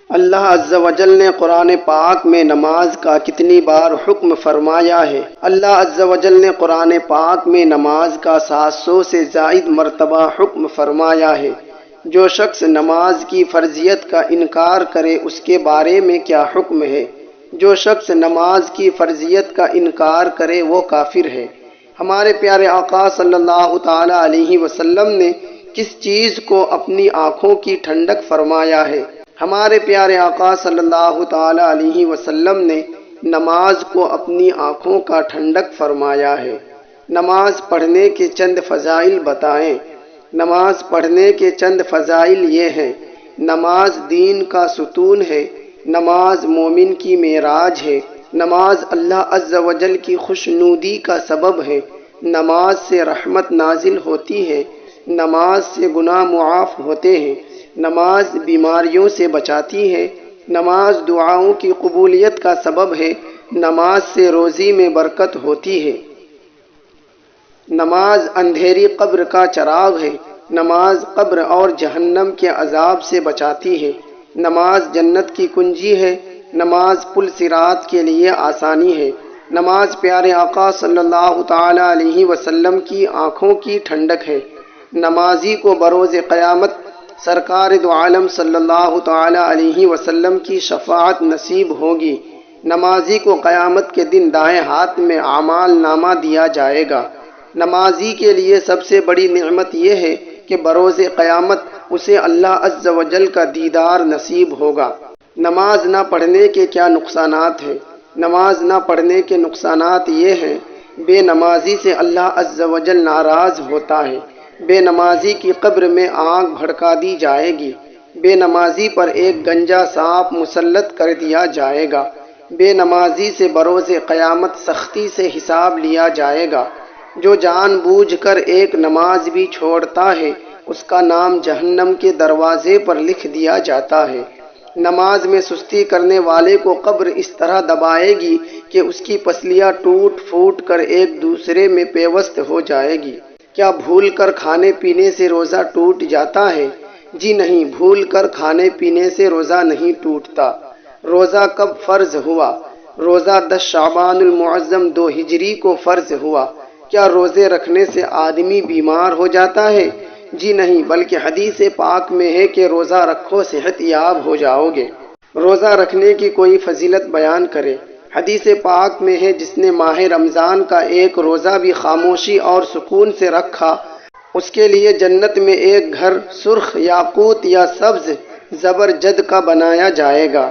اللہ عز و جل نے قرآن پاک میں نماز کا کتنی بار حکم فرمایا ہے؟ اللہ عز و جل نے قرآن پاک میں نماز کا 700 سے زائد مرتبہ حکم فرمایا ہے۔ جو شخص نماز کی فرضیت کا انکار کرے اس کے بارے میں کیا حکم ہے؟ جو شخص نماز کی فرضیت کا انکار کرے وہ کافر ہے۔ ہمارے پیارے آقا صلی اللہ تعالی علیہ وسلم نے کس چیز کو اپنی آنکھوں کی ٹھنڈک فرمایا ہے؟ ہمارے پیارے آقا صلی اللہ تعالی علیہ وسلم نے نماز کو اپنی آنکھوں کا ٹھنڈک فرمایا ہے۔ نماز پڑھنے کے چند فضائل بتائیں۔ نماز پڑھنے کے چند فضائل یہ ہیں: نماز دین کا ستون ہے، نماز مومن کی معراج ہے، نماز اللہ عز و جل کی خوشنودی کا سبب ہے، نماز سے رحمت نازل ہوتی ہے، نماز سے گناہ معاف ہوتے ہیں، نماز بیماریوں سے بچاتی ہے، نماز دعاؤں کی قبولیت کا سبب ہے، نماز سے روزی میں برکت ہوتی ہے، نماز اندھیری قبر کا چراغ ہے، نماز قبر اور جہنم کے عذاب سے بچاتی ہے، نماز جنت کی کنجی ہے، نماز پل صراط کے لیے آسانی ہے، نماز پیارے آقا صلی اللہ تعالی علیہ وسلم کی آنکھوں کی ٹھنڈک ہے، نمازی کو بروز قیامت سرکار دو عالم صلی اللہ تعالی علیہ وسلم کی شفاعت نصیب ہوگی، نمازی کو قیامت کے دن دائیں ہاتھ میں اعمال نامہ دیا جائے گا۔ نمازی کے لیے سب سے بڑی نعمت یہ ہے کہ بروز قیامت اسے اللہ عز و جل کا دیدار نصیب ہوگا۔ نماز نہ پڑھنے کے کیا نقصانات ہیں؟ نماز نہ پڑھنے کے نقصانات یہ ہیں: بے نمازی سے اللہ عز و جل ناراض ہوتا ہے، بے نمازی کی قبر میں آگ بھڑکا دی جائے گی، بے نمازی پر ایک گنجا سانپ مسلط کر دیا جائے گا، بے نمازی سے بروز قیامت سختی سے حساب لیا جائے گا، جو جان بوجھ کر ایک نماز بھی چھوڑتا ہے اس کا نام جہنم کے دروازے پر لکھ دیا جاتا ہے۔ نماز میں سستی کرنے والے کو قبر اس طرح دبائے گی کہ اس کی پسلیاں ٹوٹ پھوٹ کر ایک دوسرے میں پیوست ہو جائے گی۔ کیا بھول کر کھانے پینے سے روزہ ٹوٹ جاتا ہے؟ جی نہیں، بھول کر کھانے پینے سے روزہ نہیں ٹوٹتا۔ روزہ کب فرض ہوا؟ روزہ 10 شعبان المعظم 2 ہجری کو فرض ہوا۔ کیا روزے رکھنے سے آدمی بیمار ہو جاتا ہے؟ جی نہیں، بلکہ حدیث پاک میں ہے کہ روزہ رکھو صحت یاب ہو جاؤ گے۔ روزہ رکھنے کی کوئی فضیلت بیان کرے۔ حدیث پاک میں ہے جس نے ماہ رمضان کا ایک روزہ بھی خاموشی اور سکون سے رکھا اس کے لیے جنت میں ایک گھر سرخ یاقوت یا سبز زبرجد کا بنایا جائے گا۔